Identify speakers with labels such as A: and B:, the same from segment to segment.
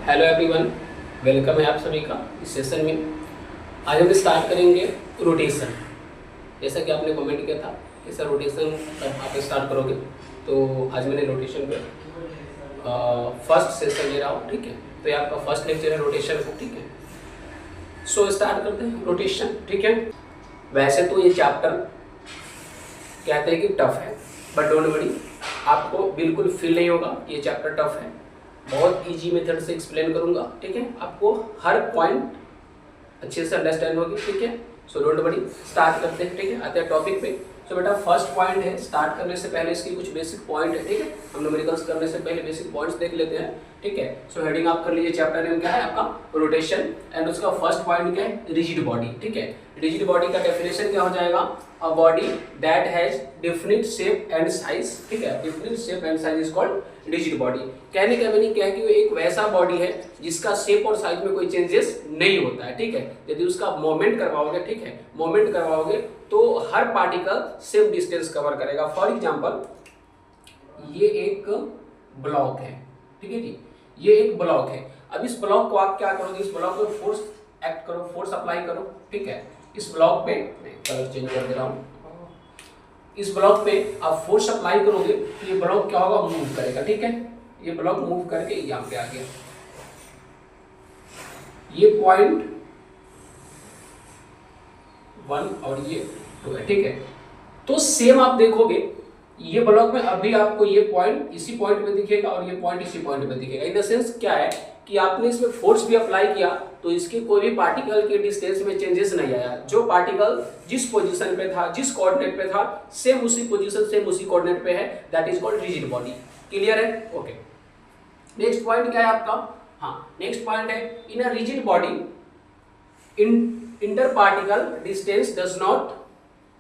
A: Hello everyone, welcome है आप सभी का इस सेशन में। आज हम स्टार्ट करेंगे रोटेशन। जैसा कि आपने कमेंट किया था कि सर रोटेशन कब आप स्टार्ट करोगे, तो आज मैंने रोटेशन पे फर्स्ट सेशन ले रहा हूँ। ठीक है, तो ये आपका फर्स्ट लेक्चर है रोटेशन का। ठीक है, सो स्टार्ट करते हैं रोटेशन। ठीक है, वैसे तो ये चैप्टर कहते हैं कि टफ है, बट डोंट वरी, आपको बिल्कुल फील नहीं होगा ये चैप्टर टफ है। बहुत इजी मेथड से एक्सप्लेन करूंगा। ठीक है, आपको हर पॉइंट अच्छे से अंडरस्टैंड होगी। ठीक है, सो डोंट वरी, स्टार्ट करते हैं। ठीक है, आते हैं टॉपिक पे। सो बेटा फर्स्ट पॉइंट है, स्टार्ट करने से पहले इसकी कुछ बेसिक पॉइंट है। ठीक है, हम न्यूमेरिकल्स करने से पहले बेसिक पॉइंट्स देख लेते हैं। ठीक है, सो हेडिंग आप कर लीजिए, चैप्टर नेम क्या है आपका रोटेशन, एंड उसका फर्स्ट पॉइंट क्या है रिजिड बॉडी। ठीक है, रिजिड बॉडी का डेफिनेशन क्या हो जाएगा, a body that has definite shape and size. ठीक है, definite shape and size is called rigid body. कहने का मीनिंग क्या है कि वो एक वैसा बॉडी है जिसका शेप और साइज में कोई चेंजेस नहीं होता है। ठीक है, यदि उसका मोमेंट करवाओगे, ठीक है, मोमेंट करवाओगे तो हर पार्टिकल सेम डिस्टेंस कवर करेगा। फॉर एग्जांपल ये एक ब्लॉक है, ठीक है जी, ये एक ब्लॉक है। अब इस ब्लॉक को आप क्या करोगे, इस ब्लॉक पे फोर्स एक्ट करो, फोर्स अप्लाई करो। ठीक है, इस ब्लॉक पे कलर चेंज कर दे रहा हूं, इस ब्लॉक पे आप फोर्स अप्लाई करोगे तो ये ब्लॉक क्या होगा, मूव करेगा। ठीक है, ये ब्लॉक मूव करके यहां पे आ गया, ये पॉइंट 1 और ये 2 है। ठीक है, तो सेम आप देखोगे ये ब्लॉक में अभी आपको ये पॉइंट इसी पॉइंट पे दिखेगा और ये पॉइंट इसी पॉइंट पे दिखेगा। इन द सेंस क्या है कि आपने इसमें फोर्स भी अप्लाई किया तो इसके कोई भी पार्टिकल के डिस्टेंस में चेंजेस नहीं आया। जो पार्टिकल जिस पोजीशन पे था, जिस कोऑर्डिनेट पे था, सेम उसी पोजीशन, सेम उसी कोऑर्डिनेट पे है, that is called rigid body. Clear है? ओके, नेक्स्ट पॉइंट क्या है आपका, हाँ नेक्स्ट पॉइंट है in a rigid body inter particle distance does not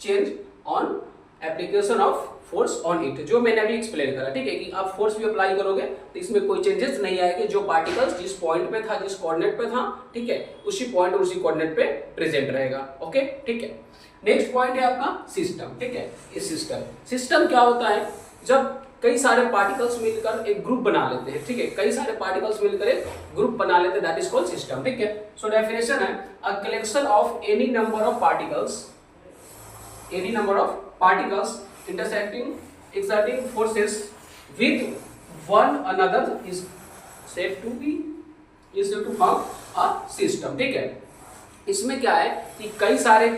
A: change on application of force on it. जो मैंने अभी एक्सप्लेन करा, ठीक है, कि आप फोर्स भी अप्लाई करोगे तो इसमें कोई चेंजेस नहीं आएंगे। जो पार्टिकल्स जिस पॉइंट पे था, जिस कोऑर्डिनेट पे था, ठीक है, उसी पॉइंट और उसी कोऑर्डिनेट पे प्रेजेंट रहेगा। ओके, ठीक है। नेक्स्ट पॉइंट है आपका सिस्टम। ठीक है, इस सिस्टम क्या होता है, जब कई सारे पार्टिकल्स मिलकर एक ग्रुप बना लेते हैं। ठीक है, कई सारे पार्टिकल्स मिलकर एक ग्रुप बना लेते हैं, दैट इज कॉल्ड सिस्टम। ठीक है, सो डेफिनेशन है a collection of any number of particles, any number of particles intersecting exerting forces with one another is said to form a system। ठीक है, इसमें क्या है कि कई सारे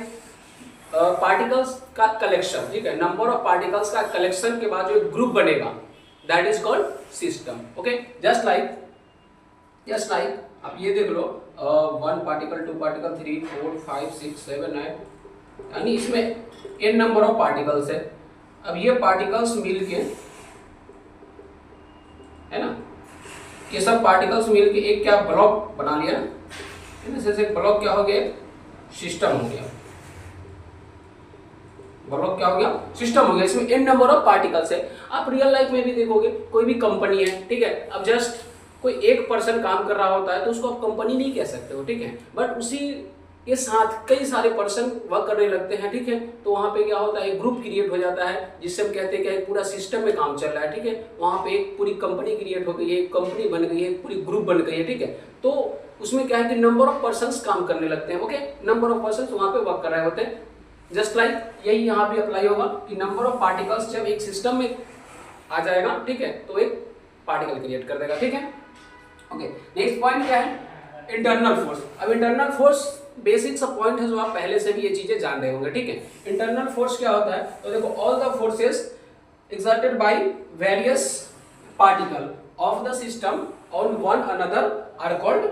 A: पार्टिकल्स का कलेक्शन, ठीक है, नंबर ऑफ पार्टिकल्स का कलेक्शन के बाद जो एक ग्रुप बनेगा that is called system. Okay, just like आप ये देख लो 1 पार्टिकल, 2 पार्टिकल, 3 4 5 6 7 9, यानी इसमें n नंबर ऑफ पार्टिकल्स है। अब ये पार्टिकल्स मिलके, है ना, ये सब पार्टिकल्स मिलके एक क्या ब्लॉक बना लिया, जैसे ब्लॉक क्या हो गया, सिस्टम हो गया। ब्लॉक क्या हो गया, सिस्टम हो गया। इसमें n नंबर ऑफ पार्टिकल्स है। आप रियल लाइफ में भी देखोगे, कोई भी कंपनी है, ठीक है, अब जस्ट कोई एक पर्सन काम कर रहा होता है तो उसको आप कंपनी नहीं कह सकते हो। ठीक है, बट उसी के साथ कई सारे पर्सन वर्क करने लगते हैं। ठीक है, तो वहाँ पे क्या होता है, एक ग्रुप क्रिएट हो जाता है जिससे हम कहते हैं कि एक पूरा सिस्टम में काम चल रहा है। ठीक है, वहाँ पे एक पूरी कंपनी क्रिएट हो गई है, एक कंपनी बन गई है, पूरी ग्रुप बन गई है। ठीक है, तो उसमें क्या है कि नंबर ऑफ पर्सन्स काम करने लगते हैं। ओके, नंबर ऑफ पर्सन्स वहाँ पे वर्क कर रहे होते हैं। जस्ट लाइक यही यहाँ भी अप्लाई होगा कि नंबर ऑफ पार्टिकल्स जब एक सिस्टम में आ जाएगा, ठीक है, तो एक पार्टिकल क्रिएट कर देगा। ठीक है, ओके, नेक्स्ट पॉइंट क्या है, इंटरनल फोर्स। अब इंटरनल फोर्स बेसिक सा पॉइंट है जो आप पहले से भी ये चीजें जान रहे होंगे। ठीक है, इंटरनल फोर्स क्या होता है, तो देखो all the forces exerted by various particle of the system on one another are called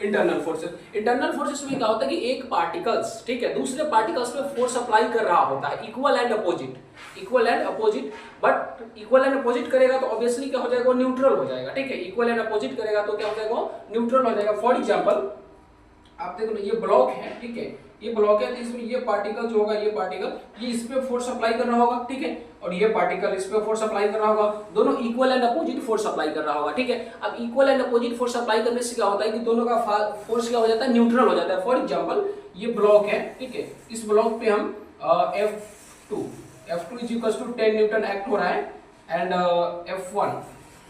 A: internal forces. Internal forces में क्या होता है कि एक पार्टिकल्स, ठीक है, दूसरे पार्टिकल्स पे फोर्स अप्लाई कर रहा होता है, equal and opposite, equal and opposite. But equal and opposite करेगा तो ऑब्वियसली क्या हो जाएगा, वो न्यूट्रल हो जाएगा। ठीक है, इक्वल एंड अपोजिट करेगा तो क्या हो जाएगा, न्यूट्रल हो जाएगा। फॉर एग्जांपल आप देख लो ये ब्लॉक है, ठीक है, ये ब्लॉक है, तो इसमें ये पार्टिकल जो होगा, ये पार्टिकल ये इस पे फोर्स अप्लाई कर रहा होगा, ठीक है, और ये पार्टिकल इस पे फोर्स अप्लाई कर रहा होगा, दोनों equal and opposite force apply कर रहा होगा। ठीक है, अब equal and opposite force apply करने से क्या होता है कि दोनों का फोर्स क्या हो जाता है, न्यूट्रल हो जाता है। फॉर एग्जांपल ये ब्लॉक है, ठीक है, इस ब्लॉक पे हम F2 is equal to 10 newton act हो रहा है, एंड F1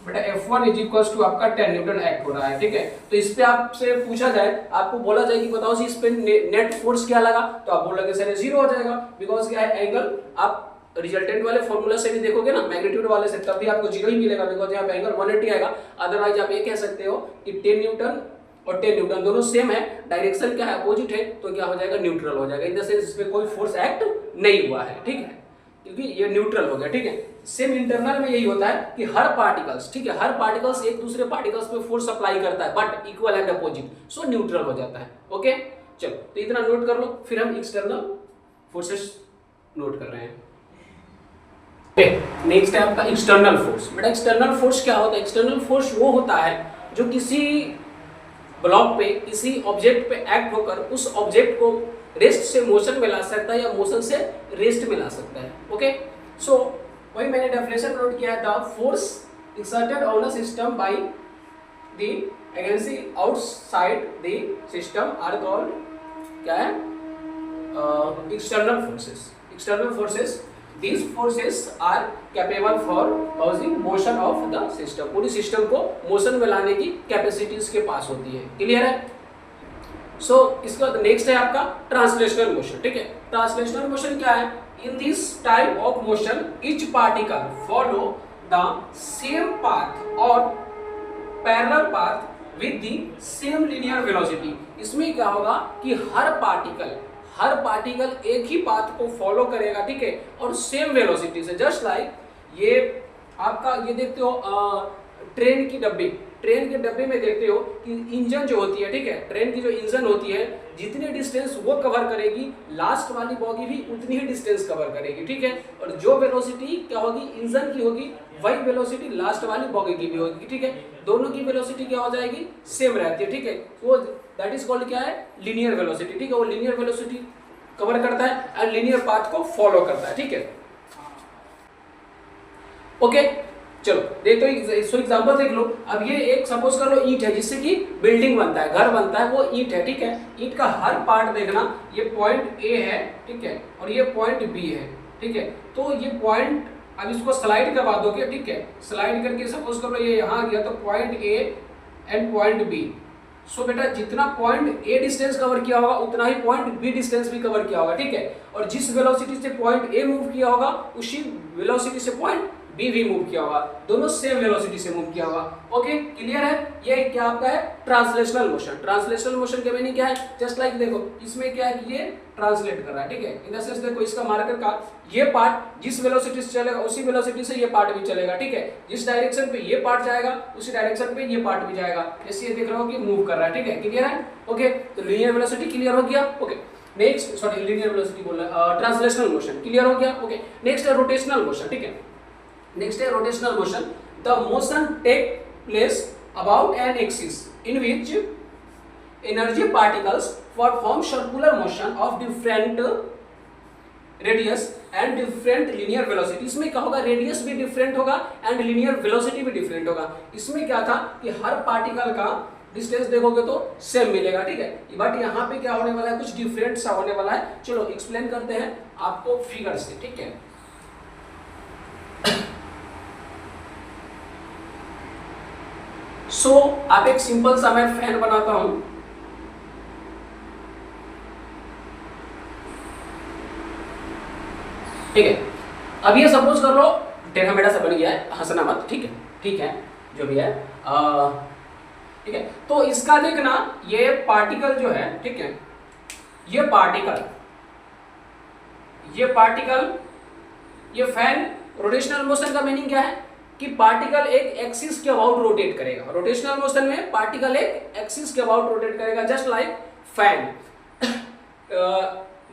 A: बेटा F1 इज इक्वल टू आपका 10 न्यूटन एक्ट हो रहा है, ठीक है। तो इस पे आपसे पूछा जाए, आपको बोला जाए कि बताओ जी इस पे नेट फोर्स क्या लगा, तो आप बोलोगे सर जीरो हो जाएगा, बिकॉज क्या है एंगल, आप रिजल्टेंट वाले फॉर्मूला से भी देखोगे ना, मैग्नीट्यूड वाले से, तब भी आपको जीरो ही मिलेगा, बिकॉज यहाँ पे एंगल 180 आएगा। अदरवाइज आप ये कह सकते हो कि 10 न्यूटन और 10 न्यूटन दोनों सेम है, डायरेक्शन क्या है अपोजिट है, तो क्या हो जाएगा न्यूट्रल हो जाएगा, इन द सेंस इसमें कोई फोर्स एक्ट नहीं हुआ है, ठीक है, क्योंकि ये न्यूट्रल हो गया, ठीक है। सेम इंटरनल में यही होता है कि हर पार्टिकल्स, ठीक है, हर पार्टिकल्स एक दूसरे पार्टिकल्स पे फोर्स अप्लाई करता है, but equal and opposite, so neutral हो जाता है। ओके, चलो तो इतना नोट कर लो, फिर हम एक्सटर्नल फोर्सेस नोट कर रहे हैं। नेक्स्ट है आपका एक्सटर्नल फोर्स। बेटा एक्सटर्नल फोर्स क्या होता है? एक्सटर्नल फोर्स वो होता है जो किसी ब्लॉक पे, किसी ऑब्जेक्ट पे एक्ट होकर उस ऑब्जेक्ट को रेस्ट से मोशन में ला सकता है या मोशन से रेस्ट में ला सकता है। ओके, सो वही मैंने डेफिनेशन नोट किया था, force exerted on a system by the agency outside the system are called क्या है? External forces. External forces, these forces are capable for causing motion of the system, पूरी सिस्टम को motion में लाने की capacity इसके पास होती है। क्लियर है? सो इसके बाद नेक्स्ट है आपका ट्रांसलेशनल मोशन, ठीक है। ट्रांसलेशनल मोशन क्या है? In this type of motion each particle follow the same path और parallel path with the same linear velocity. इसमें क्या होगा कि हर पार्टिकल एक ही पाथ को फॉलो करेगा, ठीक है, और सेम वेलोसिटी से। जस्ट लाइक ये आपका ये देखते हो ट्रेन के डब्बे में देखते हो कि इंजन जो होती है, ठीक है, ट्रेन की जो इंजन होती है, जितनी डिस्टेंस वो कवर करेगी, लास्ट वाली बॉगी भी उतनी ही डिस्टेंस कवर करेगी, ठीक है। और जो वेलोसिटी क्या होगी इंजन की होगी, वही वेलोसिटी लास्ट वाली बॉगी की भी होगी, ठीक है। दोनों की वेलोसिटी क्या हो जाएगी? सेम रहती है, ठीक है। वो दैट इज कॉल्ड क्या है? लीनियर वेलोसिटी, ठीक है। वो लीनियर वेलोसिटी कवर करता है एंड लीनियर पाथ को फॉलो करता है, ठीक है। ओके, चलो देखो एग्जांपल देख लो। अब ये एक सपोज कर लो ईंट है, जिससे कि बिल्डिंग बनता है, घर बनता है, वो ईंट है, ठीक है। ईंट का हर पार्ट देखना, ये पॉइंट ए है, ठीक है, और ये पॉइंट बी है, ठीक है। तो ये पॉइंट, अब इसको स्लाइड करवा दोगे, ठीक है, स्लाइड करके सपोज कर लो ये यहाँ आ गया, तो point A and point B. So बेटा जितना पॉइंट ए डिस्टेंस कवर किया होगा उतना ही पॉइंट बी डिस्टेंस भी कवर किया होगा, ठीक है। और जिस वेलोसिटी से पॉइंट ए मूव किया होगा उसी वेलोसिटी से पॉइंट बी भी मूव किया होगा, दोनों सेम वेलोसिटी से मूव किया होगा। ओके, क्लियर है? ये क्या आपका है? Translational motion. ट्रांसलेशनल मोशन के मीनिंग क्या है? जस्ट लाइक देखो इसमें क्या है कि ये ट्रांसलेट कर रहा है, ठीक है। इन द सेंस देखो इसका मार्कर का ये पार्ट जिस वेलोसिटी से चलेगा उसी वेलोसिटी से ये पार्ट भी चलेगा, ठीक है। जिस डायरेक्शन पे ये पार्ट जाएगा उसी डायरेक्शन पे ये पार्ट भी जाएगा, जैसे ये देख रहे हो कि मूव कर रहा है, ठीक है। क्लियर है? ओके, तो लीनियर वेलोसिटी क्लियर हो गया। Okay, next, sorry linear velocity बोल रहा है, ट्रांसलेशनल मोशन क्लियर हो गया। ओके, नेक्स्ट है रोटेशनल मोशन, ठीक है। नेक्स्ट है rotational motion. The motion take place about an axis in which energy particles perform circular motion of different radius and different linear velocity. इसमें क्या होगा? Radius भी डिफरेंट होगा एंड लीनियर वेलोसिटी भी different होगा। इसमें क्या था कि हर पार्टिकल का डिस्टेंस देखोगे तो सेम मिलेगा, ठीक है, बट यहाँ पे क्या होने वाला है? कुछ डिफरेंट सा होने वाला है। चलो एक्सप्लेन करते हैं आपको फिगर से, ठीक है। सो आप एक सिंपल सा मैं फैन बनाता हूं, ठीक है। अब ये सपोज कर लो टेढ़ा मेढ़ा सा बन गया है, हंसना मत, ठीक है, ठीक है, जो भी है, ठीक है। तो इसका देखना, ये पार्टिकल जो है, ठीक है, ये पार्टिकल ये फैन, रोटेशनल मोशन का मीनिंग क्या है कि पार्टिकल एक एक्सिस के अबाउट रोटेट करेगा। रोटेशनल मोशन में पार्टिकल एक एक्सिस के अबाउट रोटेट करेगा, जस्ट लाइक फैन।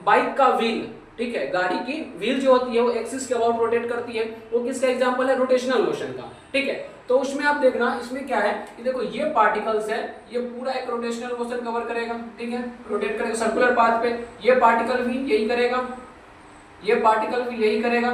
A: बाइक का व्हील, ठीक है, गाड़ी की व्हील जो होती है वो एक्सिस के अबाउट रोटेट करती है, वो किसका एग्जांपल है? रोटेशनल मोशन का, ठीक है। तो उसमें आप देखना, इसमें क्या है कि देखो ये पार्टिकल्स है, ये पूरा एक रोटेशनल मोशन कवर करेगा, ठीक है, रोटेट करेगा सर्कुलर पाथ पे। ये पार्टिकल भी यही करेगा, ये पार्टिकल भी यही करेगा,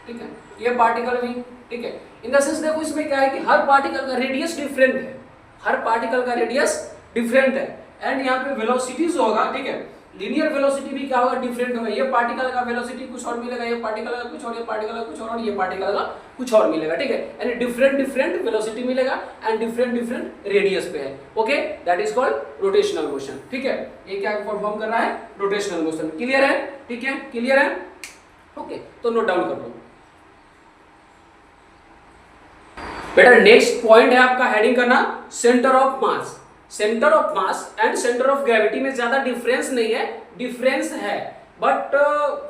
A: ठीक है, ये पार्टिकल भी, ठीक है। इन द सेंस देखो इसमें क्या है कि हर पार्टिकल का रेडियस डिफरेंट है, हर पार्टिकल का रेडियस डिफरेंट है एंड यहाँ पे वेलोसिटीज होगा, ठीक है, लीनियर वेलोसिटी भी क्या होगा, डिफरेंट होगा। ये पार्टिकल का वेलोसिटी कुछ और मिलेगा, ये पार्टिकल का कुछ और, ये पार्टिकल का कुछ और ये पार्टिकल का कुछ और मिलेगा, ठीक है। यानी डिफरेंट डिफरेंट वेलोसिटी मिलेगा एंड डिफरेंट डिफरेंट रेडियस पे है, okay, that is called rotational motion, ठीक है। ये क्या परफॉर्म कर रहा है, रोटेशनल मोशन। क्लियर है, ठीक है, क्लियर है, ओके। तो नोट डाउन कर लो बेटा। नेक्स्ट पॉइंट है आपका, हेडिंग करना centre of mass. Centre of mass and centre of gravity में ज्यादा डिफरेंस नहीं है, डिफरेंस है बट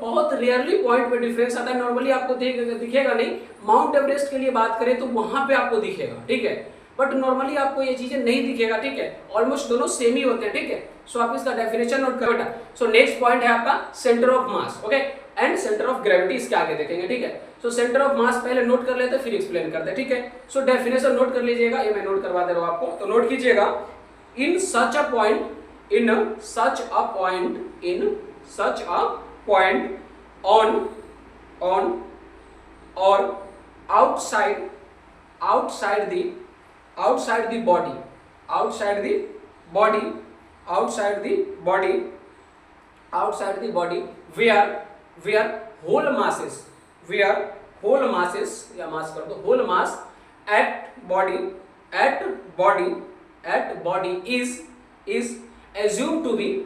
A: बहुत रेयरली पॉइंट पे डिफरेंस आता है। नॉर्मली आपको दिखेगा नहीं। माउंट एवरेस्ट के लिए बात करें तो वहां पे आपको दिखेगा, ठीक है, बट नॉर्मली आपको ये चीजें नहीं दिखेगा, ठीक है। ऑलमोस्ट दोनों सेम ही होते हैं, ठीक है। सो आप इसका डेफिनेशन नोट करो बेटा। सो नेक्स्ट पॉइंट है आपका centre of mass, okay, and centre of gravity इसके आगे देखेंगे, ठीक है। सो सेंटर ऑफ मास पहले नोट कर लेते फिर एक्सप्लेन करते हैं, ठीक है। सो डेफिनेशन नोट कर लीजिएगा, ये मैं नोट करवा दे रहा हूं आपको, तो नोट कीजिएगा। इन सच अ पॉइंट ऑन और outside the body where whole masses या मास कर दो, whole mass at body is assumed to be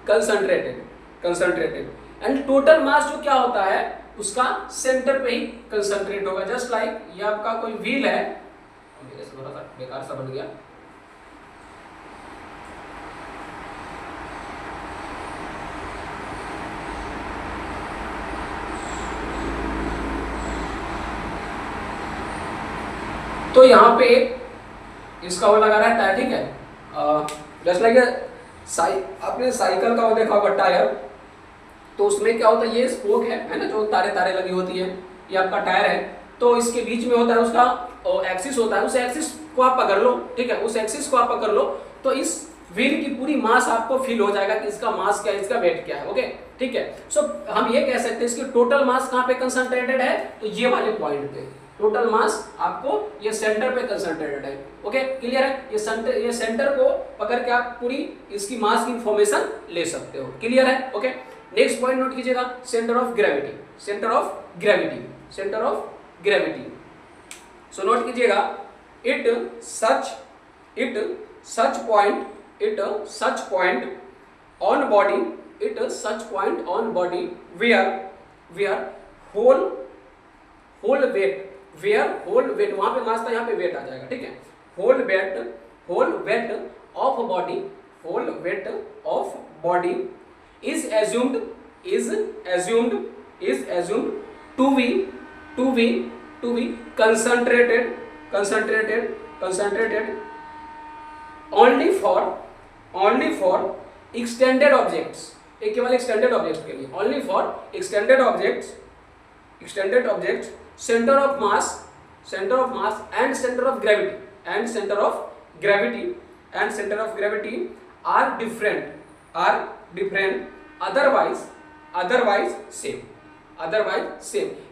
A: concentrated and total mass जो क्या होता है उसका सेंटर पे ही कंसंट्रेट होगा। जस्ट लाइक ये आपका कोई व्हील है, मेरे से थोड़ा सा बेकार सा बन गया, तो यहाँ पे इसका वो लगा रहता है, ठीक है। जस्ट लाइक आपने साइकिल का वो देखा होगा टायर, तो उसमें क्या होता है, ये स्पोक है ना, जो तारे तारे लगी होती है, ये आपका टायर है, तो इसके बीच में होता है उसका एक्सिस होता है, उस एक्सिस को आप पकड़ लो, ठीक है, उस एक्सिस को आप पकड़ लो तो इस व्हील की पूरी मास आपको फील हो जाएगा कि इसका मास क्या है, इसका वेट क्या है, ओके, ठीक है। सो हम ये कह सकते हैं इसकी टोटल मास कहाँ पे कंसंट्रेटेड है, तो ये वाले पॉइंट पे टोटल मास आपको ये सेंटर पे कंसंट्रेटेड है, ओके, क्लियर है। ये सेंटर को पकड़ के आप पूरी इसकी मास की इंफॉर्मेशन ले सकते हो, क्लियर है, ओके। नेक्स्ट पॉइंट नोट कीजिएगा, centre of gravity. So note कीजिएगा, it such point on body where whole weight वहां पे मास था, यहाँ पे वेट आ जाएगा, ठीक है। whole weight of body is assumed to be concentrated only for extended objects, एक केवल extended objects के लिए, only for extended objects center of mass and center of gravity are different otherwise same।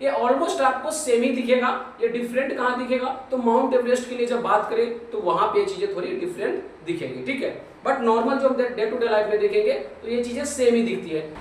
A: ये almost आपको same ही दिखेगा, ये different कहाँ दिखेगा, तो माउंट एवरेस्ट के लिए जब बात करें तो वहां पे ये चीजें थोड़ी डिफरेंट दिखेंगी, ठीक है। बट नॉर्मल जो हम डे टू डे लाइफ में देखेंगे तो ये चीजें सेम ही दिखती है।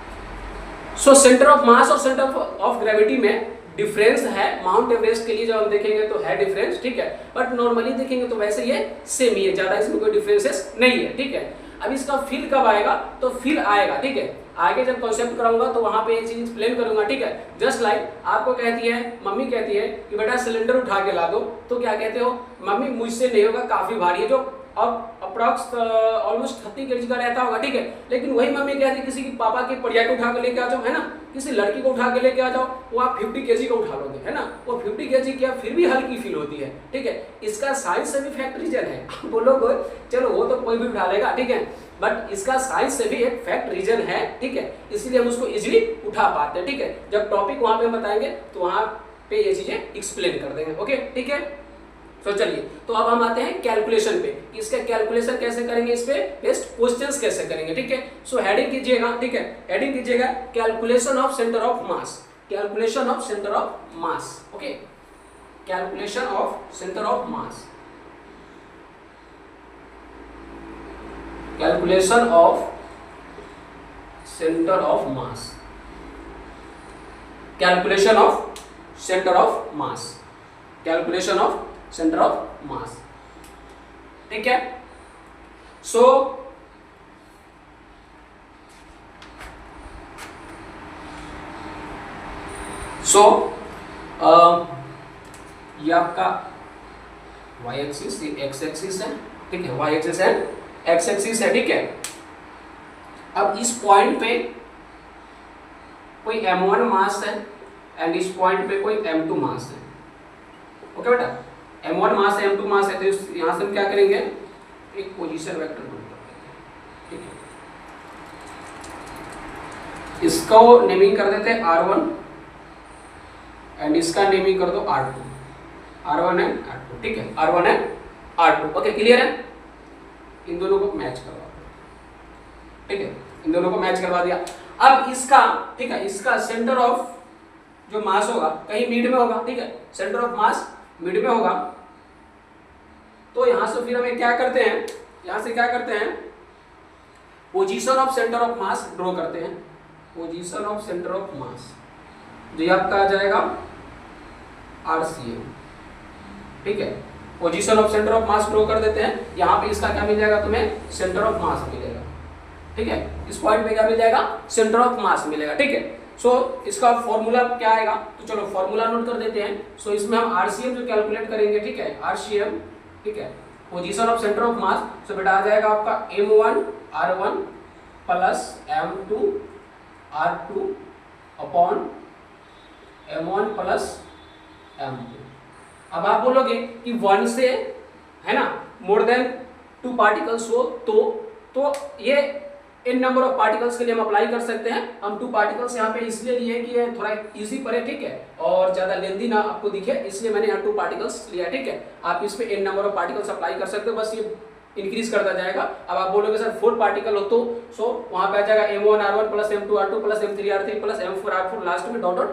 A: सो सेंटर ऑफ मास और सेंटर ऑफ ग्रेविटी में डिफरेंस है। माउंट एवरेस्ट के लिए जब हम देखेंगे तो है डिफरेंस, ठीक है, बट नॉर्मली देखेंगे तो वैसे ये सेम ही है, ज्यादा इसमें कोई डिफरेंसेस नहीं है, ठीक है। अब इसका फील कब आएगा, तो फील आएगा, ठीक है, आगे जब कॉन्सेप्ट कराऊंगा तो वहां पे ये चीज एक्सप्लेन करूंगा, ठीक है। जस्ट लाइक आपको कहती है, मम्मी कहती है कि बेटा सिलेंडर उठा के ला दो, तो क्या कहते हो, मम्मी मुझसे नहीं होगा, काफी भारी है, जो अब अप्रॉक्स ऑलमोस्ट 30 kg का रहता होगा, ठीक है। लेकिन वही मम्मी कहती है किसी की पापा की बढ़िया को उठा के लेके आ जाओ, है ना, किसी लड़की को उठा के लेके आ जाओ, वो आप 50 kg का उठा लोगे, है ना, वो 50 kg क्या फिर भी हल्की फील होती है, ठीक है। इसका साइंस से भी फैक्ट रीजन है। बोलोगे चलो वो तो कोई भी उठा लेगा, ठीक है, बट इसका साइंस से भी एक फैक्ट रीजन है, ठीक है, इसलिए हम उसको इजीली उठा पाते हैं, ठीक है। जब टॉपिक वहां पे बताएंगे तो वहां पे ये चीजें एक्सप्लेन कर देंगे, ओके, ठीक है। तो चलिए, तो अब हम आते हैं कैलकुलेशन पे, इसका कैलकुलेशन कैसे करेंगे, इस पे बेस्ट क्वेश्चंस कैसे करेंगे, ठीक है। सो हेडिंग कीजिएगा, ठीक है, हेडिंग कीजिएगा calculation of centre of mass, okay, calculation of centre of mass. Calculation of centre of mass, calculation of centre of mass, calculation of centre of मास, ठीक है। सो ये आपका y एक्सिस, ये x एक्सिस है, ठीक है, y axis and x axis है, ठीक है। अब इस पॉइंट पे कोई m1 मास है एंड इस पॉइंट पे कोई m2 मास है, ओके बेटा। m1 मास है, m2 मास है, तो यहां से हम क्या करेंगे, एक पोजीशन वेक्टर ढूंढ लेंगे, ठीक है। इसको नेमिंग कर देते हैं r1 एंड इसका नेमिंग कर दो r2, r1 एंड r2, ठीक है, r1 and r2, okay, clear है। इन दोनों को मैच करवा दो, ठीक है, इन दोनों को मैच करवा दिया। अब इसका, ठीक है, इसका सेंटर ऑफ जो मास होगा कहीं मिड में होगा, ठीक है, सेंटर ऑफ मास मिड में होगा। तो यहां से फिर हमें क्या करते हैं, यहां से क्या करते हैं, position of centre of mass draw करते हैं, पोजीशन ऑफ सेंटर ऑफ मास, जो आपका आ जाएगा RCM, ठीक है। Position of centre of mass draw कर देते हैं। यहाँ पे इसका क्या मिल जाएगा तुम्हें, सेंटर ऑफ मास मिलेगा, ठीक है। इस पॉइंट पे क्या मिल जाएगा, सेंटर ऑफ मास मिलेगा, ठीक है। सो इसका फॉर्मूला क्या आएगा, तो चलो फॉर्मूला नोट कर देते हैं। सो इसमें हम RCM जो कैलकुलेट करेंगे, ठीक है, RCM, ठीक है, position of centre of mass. So बेटा आ जाएगा आपका M1 R1 plus M2 R2 upon M1 plus M2। अब आप बोलोगे कि 1 से, है ना, मोर देन 2 पार्टिकल्स हो तो ये इन नंबर ऑफ पार्टिकल्स के लिए हम अप्लाई कर सकते हैं। हम 2 पार्टिकल्स यहाँ पे इसलिए लिए कि ये थोड़ा इजी पड़े, ठीक है, और ज्यादा लेंदी ना आपको दिखे, इसलिए मैंने यहाँ 2 पार्टिकल्स लिया, ठीक है। आप इस पे इन नंबर ऑफ पार्टिकल्स अप्लाई कर सकते हो, बस ये इंक्रीज करता जाएगा। अब आप बोलोगे सर 4 पार्टिकल हो तो सो वहां पे आ जाएगा M1 R1 plus M2 R2 plus M3 R3 plus M4 R4, last में dot dot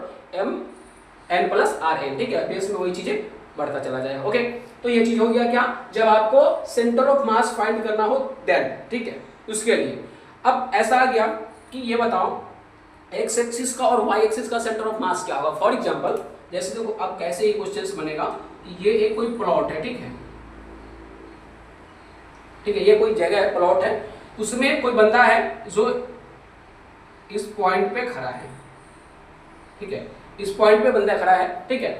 A: Mn plus Rn, ठीक है। बेस में वही चीजें बढ़ता चला जाएगा, ओके। तो ये चीज हो गया क्या, जब आपको सेंटर ऑफ मास फाइंड करना हो देन, ठीक है, उसके लिए। अब ऐसा आ गया कि ये बताओ x एक्सिस का और y एक्सिस का सेंटर ऑफ मास क्या होगा। फॉर एग्जांपल जैसे देखो अब कैसे ये क्वेश्चन बनेगा कि ये एक कोई प्लॉट है, ठीक है, ठीक है, ये कोई जगह है, प्लॉट है, उसमें कोई बंदा है जो इस पॉइंट पे खड़ा है, ठीक है, इस पॉइंट पे बंदा खड़ा है, ठीक है,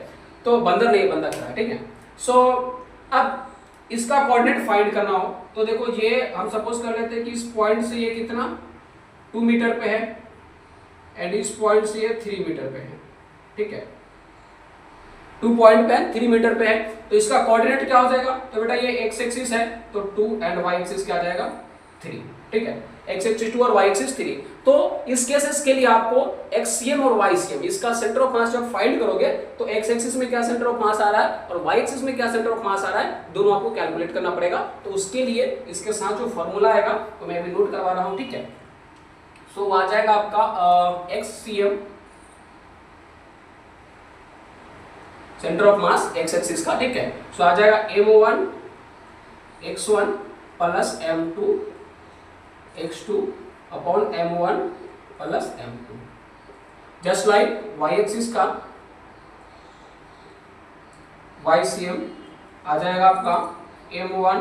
A: तो बंदर नहीं, बंदा खड़ा है, ठीक है। सो अब इसका कोऑर्डिनेट फाइंड करना हो तो देखो ये हम सपोज कर लेते हैं कि इस पॉइंट से ये कितना 2 मीटर पे है एंड इस पॉइंट से ये 3 मीटर पे है, ठीक है, 2 पॉइंट पे है, 3 मीटर पे है, तो इसका कोऑर्डिनेट क्या हो जाएगा, तो बेटा ये x एक्सिस है तो 2 एंड y एक्सिस क्या आ जाएगा 3, ठीक है, x एक्सिस 2 और y एक्सिस 3। तो इस केसेस के लिए आपको XCM और YCM इसका सेंटर ऑफ मास जब फाइंड करोगे तो x एक्सिस में क्या सेंटर ऑफ मास आ रहा है और y एक्सिस में क्या सेंटर ऑफ मास आ रहा है, दोनों आपको कैलकुलेट करना पड़ेगा। तो उसके लिए इसके साथ जो फॉर्मूला आएगा तो मैं अभी नोट करवा रहा हूं, ठीक है। सो वो आ जाएगा आपका XCM, centre of mass x axis का, ठीक है। सो आ जाएगा M1 x1 plus M2 x2 upon M1 plus M2, just like y axis का YCM आ जाएगा आपका M1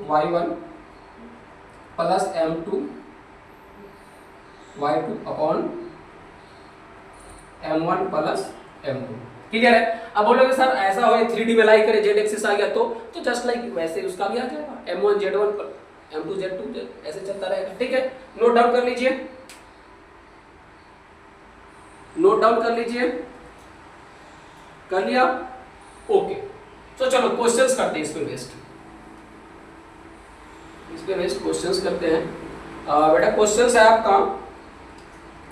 A: Y1 plus M2 Y2 upon M1 plus M2, clear है। अब बोलोगे सर ऐसा हो 3D में लाई करे z एक्सिस आ गया तो जस्ट लाइक वैसे उसका भी आ जाएगा M1 Z1 M2 Z2 ऐसे चलता रहेगा, ठीक है। नोट डाउन कर लीजिए, नोट डाउन कर लीजिए, कर लिया, ओके। तो चलो क्वेश्चंस करते हैं, इस पे बेस्ड क्वेश्चंस करते हैं। बेटा क्वेश्चंस है आपका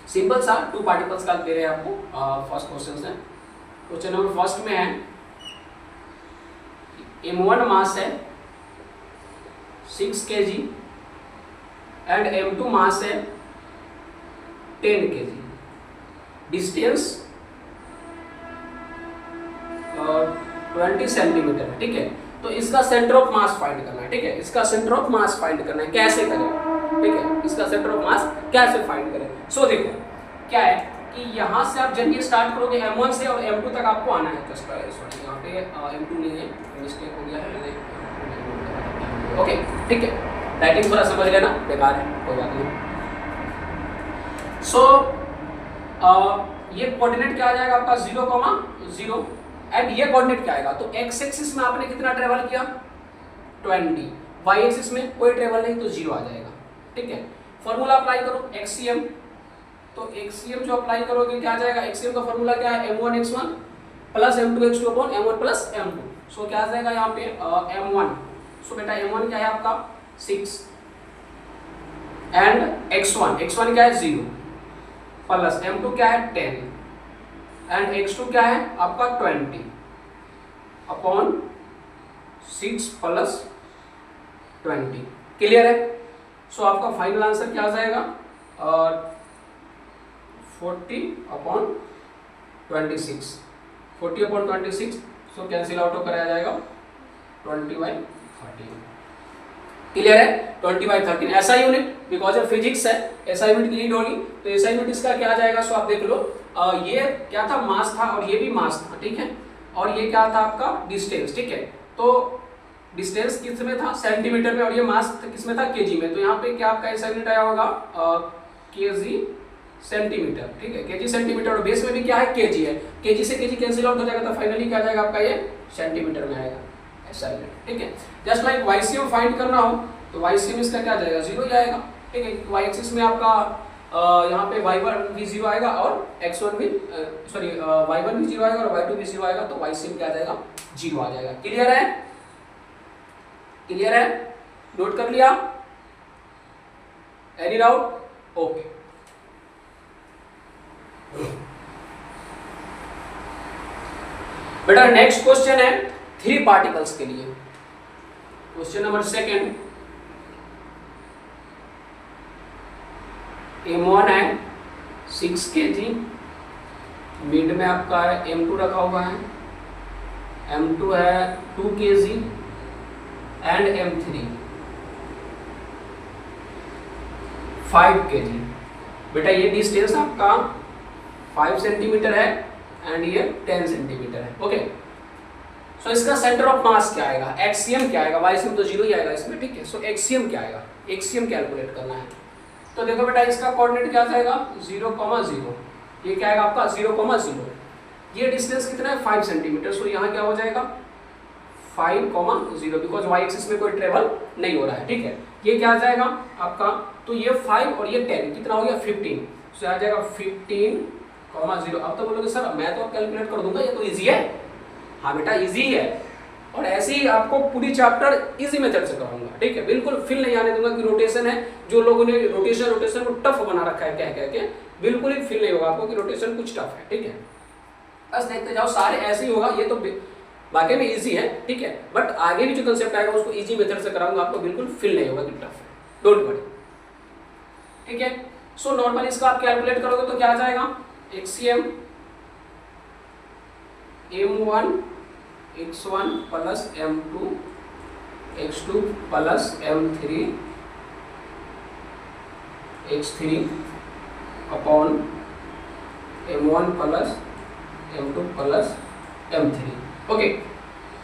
A: सिंपल सा, 2 पार्टिकल्स का दे रहे हैं आपको। फर्स्ट क्वेश्चन है, क्वेश्चन नंबर फर्स्ट में है M1 मास है 6 kg एंड M2 मास है 10 kg, डिस्टेंस 20 सेंटीमीटर है, ठीक है। तो इसका सेंटर ऑफ मास फाइंड करना है, ठीक है। इसका सेंटर ऑफ मास फाइंड करना है, कैसे करें, ठीक है। इसका सेंटर ऑफ मास कैसे फाइंड करें। सो देखो क्या है कि यहाँ से आप जब ये स्टार्ट करोगे m1 से और m2 तक आपको आना है। जस्ट सॉरी यहाँ पे m2 नहीं है, मिस्टेक हो गया है मैंने, ओके ठीक है। राइटिंग थोड़ा समझ लेना, बेकार है, कोई बात नहीं। सो ये कोऑर्डिनेट क्या आ जाएगा आपका 0,0 एंड ये कोऑर्डिनेट क्या आएगा, तो x एक्सिस में आपने कितना ट्रेवल किया 20, y एक्सिस में कोई ट्रेवल नहीं तो 0 आ जाएगा, ठीक है। फॉर्मूला अप्लाई करो एक्सीएम, तो एक्सीएम जो अप्लाई करोगे क्या आ जाएगा, एक्सीएम का फॉर्मूला क्या है m1 x1 plus m2 x2 upon m1 plus m2। सो क्या आ जाएगा यहाँ पे m1, सो बेटा m1 क्या है आपका 6 एंड x1 क्या है 0 प्लस m2 क्या है 10 एंड x2 क्या है आपका 20 अपॉन 6 प्लस 20। क्लियर है। सो आपका फाइनल आंसर क्या आ जाएगा 40 अपॉन 26, 40 अपॉन 26। सो कैंसिल आउट होकर आ जाएगा 20/13। क्लियर है, 20/13 ऐसा यूनिट, बिकॉज ऑफ फिजिक्स है, ऐसा यूनिट नीड होगी। तो ऐसा यूनिट इसका क्या आ जाएगा, सो आप देख लो ये क्या था मास था और ये भी मास था, ठीक है। और ये क्या था आपका डिस्टेंस, ठीक है। तो डिस्टेंस किस में था सेंटीमीटर में और ये मास किस में था केजी में। तो यहाँ पे क्या आपका ऐसा यूनिट आया होगा केजी सेंटीमीटर, ठीक है। केजी सेंटीमीटर और बेस में भी क्या है केजी है, केजी से केजी कैंसिल आउट हो जाएगा तो फाइनली क्या आ जाएगा आपका ये सेंटीमीटर में आएगा ऐसा यूनिट, ठीक है। जस्ट लाइक वाईसीएम फाइंड करना हो तो वाईसीएम इसका क्या जाएगा 0 ही आएगा, ठीक है। वाई एक्सिस में आपका यहाँ पे y1 भी 0 आएगा और x1 भी सॉरी y1 भी 0 आएगा और y2 भी 0 आएगा, तो वाईसीएम क्या आ जाएगा 0 आ जाएगा। क्लियर है, क्लियर है, नोट कर लिया, एनी डाउट, ओके। बेटा नेक्स्ट क्वेश्चन है 3 पार्टिकल्स के लिए, क्वेश्चन नंबर 2। m1 है 6 kg, मिड में आपका है m2 रखा हुआ है, m2 है 2 kg एंड m3 5 kg। बेटा ये डिस्टेंस आपका 5 सेंटीमीटर है एंड ये 10 सेंटीमीटर है, ओके। सो इसका सेंटर ऑफ मास क्या आएगा, एक्सीएम क्या आएगा, वाईसीएम तो 0 ही आएगा इसमें, ठीक है। सो एक्सीएम क्या आएगा, एक्सीएम कैलकुलेट करना है। तो देखो बेटा इसका कोऑर्डिनेट क्या जाएगा 0,0, ये क्या आएगा आपका 0,0। ये डिस्टेंस कितना है 5 सेंटीमीटर। सो यहाँ क्या हो जाएगा 5,0 बिकॉज वाई एक्सिस में कोई ट्रेवल नहीं हो रहा है, ठीक है। ये क्या आ जाएगा आपका, तो ये 5 और ये 10 कितना हो गया 15। सो आ जाएगा 15,0। अब तो बोलोगे सर मैं तो कैलकुलेट कर दूंगा, ये तो इजी है। हाँ बेटा इजी है, और ऐसे ही आपको पूरी चैप्टर इजी मेथड से कराऊंगा, ठीक है। बिल्कुल फील नहीं आने दूंगा कि रोटेशन है, जो लोगों ने रोटेशन को टफ बना रखा है कह के, बिल्कुल ही फील नहीं होगा आपको कि रोटेशन कुछ टफ है, ठीक है। बस देखते जाओ, सारे ऐसे ही होगा, ये तो वाकई में इजी है, ठीक है। बट आगे भी जो कंसेप्ट आएगा उसको इजी मेथड से कराऊंगा, आपको बिल्कुल फील नहीं होगा कि टफ है, डोंट वरी, ठीक है। सो नॉर्मल इसका आप कैलकुलेट करोगे तो क्या आ जाएगा एक्सीएम m1 x1 plus m2 x2 plus m3 x3 upon m1 plus m2 plus m3, okay.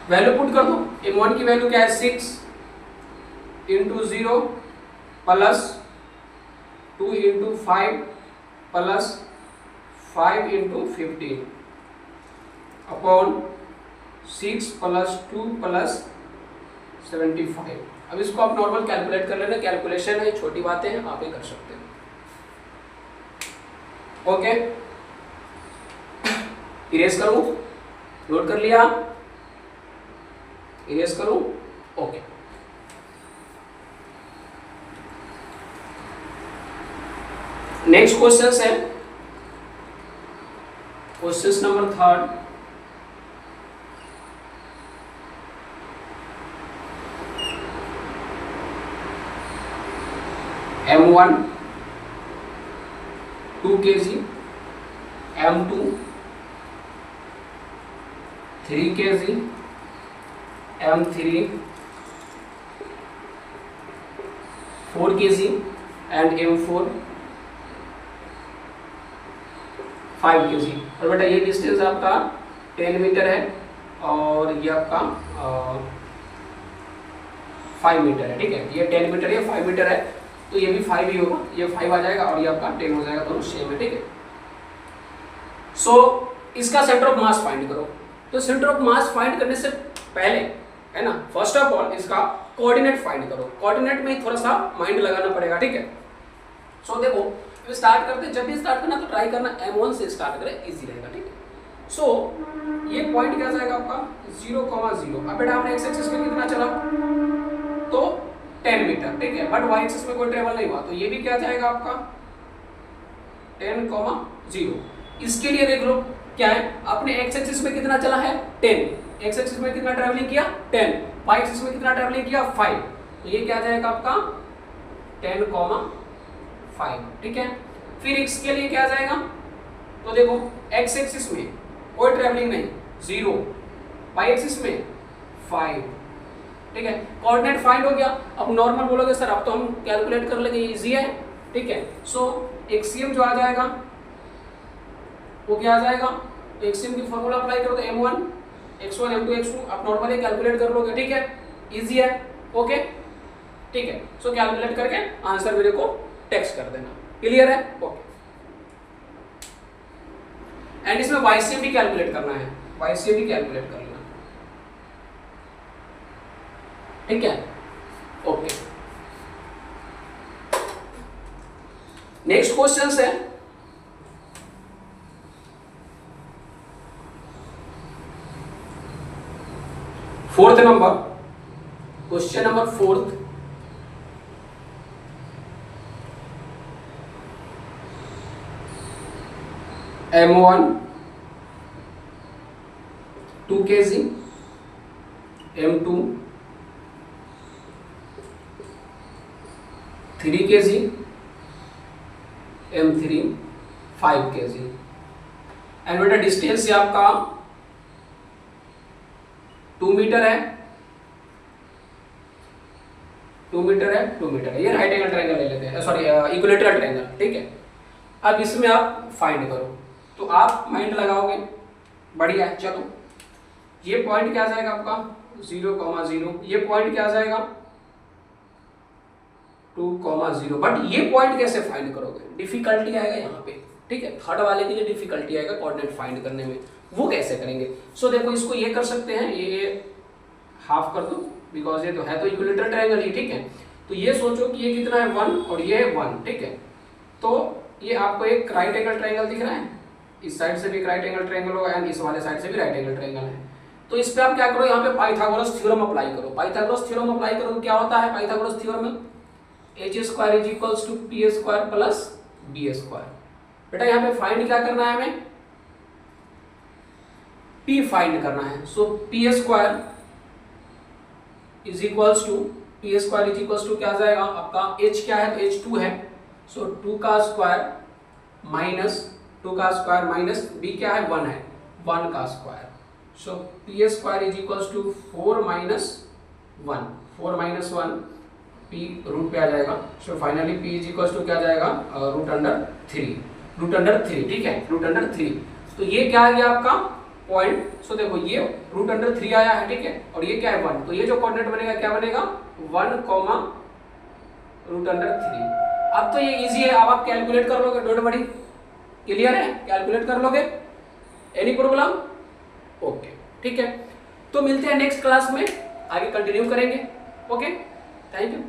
A: Value put कर दो, m1 की वैल्यू क्या है 6 into 0 plus 2 into 5 plus 5 into 15 upon 6 plus 2 plus 75। अब इसको आप नॉर्मल कैलकुलेट कर लेना, कैलकुलेशन है, छोटी बातें हैं, आप ही कर सकते हैं, ओके। इरेज करूं, नोट कर लिया, इरेज करूं, ओके। नेक्स्ट क्वेश्चन है question number 3। m1 2 kg, m2 3 kg M3 4 kg and M4 5 kg। और बेटा ये डिस्टेंस आपका 10 मीटर है और ये आपका 5 मीटर है, ठीक है। ये 10 मीटर है, 5 मीटर है, तो ये भी 5 ही होगा, ये 5 आ जाएगा और ये आपका 10 हो जाएगा, दोनों सेम है, ठीक है। सो इसका सेंटर ऑफ मास फाइंड करो। तो सेंटर ऑफ मास फाइंड करने से पहले है ना, फर्स्ट ऑफ ऑल इसका कोऑर्डिनेट फाइंड करो। कोऑर्डिनेट में थोड़ा सा माइंड लगाना पड़ेगा, ठीक है। सो देखो स्टार्ट करते, जब भी स्टार्ट करना तो ट्राई करना M1 से स्टार्ट करें, इजी रहेगा, ठीक है। सो ये पॉइंट क्या जाएगा आपका 0,0। अब बेटा हमने एक्स एक्सिस में कितना चला तो 10 मीटर, ठीक है, बट वाई एक्सिस में कोई ट्रेवल नहीं हुआ, तो ये भी क्या जाएगा आपका 10,0। इसके लिए देख लो क्या है, आपने एक्स एक्सिस में कितना चला है 10, एक्स एक्सिस में कितना ट्रैवलिंग किया 10, वाई एक्सिस में कितना ट्रैवलिंग किया 5, तो ये क्या जाएगा आपका 10,5, ठीक है। फिर इसके लिए क्या जाएगा, तो देखो एक्स एक्सिस में कोई ट्रैवलिंग नहीं 0, वाई एक्सिस में 5, ठीक है। कोऑर्डिनेट फाइंड हो गया। अब नॉर्मल बोलोगे सर अब तो हम कैलकुलेट कर लेंगे, इजी है, ठीक है। सो एक्सियम जो आ जाएगा वो क्या आ जाएगा, तो एक्सियम की फॉर्मूला अप्लाई करो तो M1 x1 M2 x2 आप नॉर्मली कैलकुलेट कर लोगे, ठीक है, इजी है, ओके, ठीक है। सो कैलकुलेट करके आंसर मेरे को टेक्स्ट कर देना, क्लियर है, ओके। एंड इसमें YCM भी कैलकुलेट करना है, YCM भी कैलकुलेट कर लेना, ठीक है, ओके। नेक्स्ट क्वेश्चन है fourth number, question number 4। M1 2 kg, M2 3 kg, M3 5 kg। And बेटा डिस्टेंस है आपका 2 मीटर है, 2 मीटर है, 2 मीटर है। ये राइट एंगल ट्रायंगल ले लेते हैं, सॉरी इक्विलेटरल ट्रायंगल, ठीक है। अब इसमें आप फाइंड करो, तो आप माइंड लगाओगे, बढ़िया है। चलो ये पॉइंट क्या जाएगा आपका 0,0, ये पॉइंट क्या जाएगा 2,0, बट ये पॉइंट कैसे फाइंड करोगे, डिफिकल्टी आएगा यहाँ पे, ठीक है। थर्ड वाले के लिए डिफिकल्टी आएगा कोऑर्डिनेट फाइंड करने में, वो कैसे करेंगे। सो देखो इसको ये कर सकते हैं, ये हाफ कर दो बिकॉज ये तो है तो इक्विलेटरल ट्रायंगल ही, ठीक है। तो ये सोचो कि ये कितना है 1 और ये 1, ठीक है। तो ये आपको एक राइट एंगल ट्रायंगल दिख रहा है, इस साइड से भी राइट एंगल ट्रायंगल होगा एंड इस वाले साइड से भी राइट एंगल ट्रायंगल है। तो इस पे आप क्या करो, यहाँ पे पाइथागोरस थ्योरम अप्लाई करो। पाइथागोरस थ्योरम अप्लाई करो तो क्या होता है पाइथागोरस थ्योरम में, h² = p² प्लस b²। बेटा यहाँ पे फाइंड क्या करना है हमें, p फाइंड करना है। सो p² क्या जाएगा आपका, h क्या है तो h2 है, सो 2 का स्क्वायर माइनस b क्या है 1 है, 1 का square. So p² = 4 minus 1, 4 minus 1 p root पे आ जाएगा। सो फाइनली p = क्या जाएगा √3, ठीक है, √3। तो ये क्या आ गया आपका पॉइंट। सो देखो ये √3 आया है, ठीक है, और ये क्या है 1, तो ये जो कोऑर्डिनेट बनेगा क्या बनेगा 1, √3। अब तो ये इजी है, अब आप कैलकुलेट कर लोगे, डोंट वरी, क्लियर है, कैलकुलेट कर लोगे, एनी प्रॉब्लम, ओके, ठीक है। तो मिलते हैं नेक्स्ट क्लास में, आगे कंटिन्यू करेंगे, ओके, थैंक यू।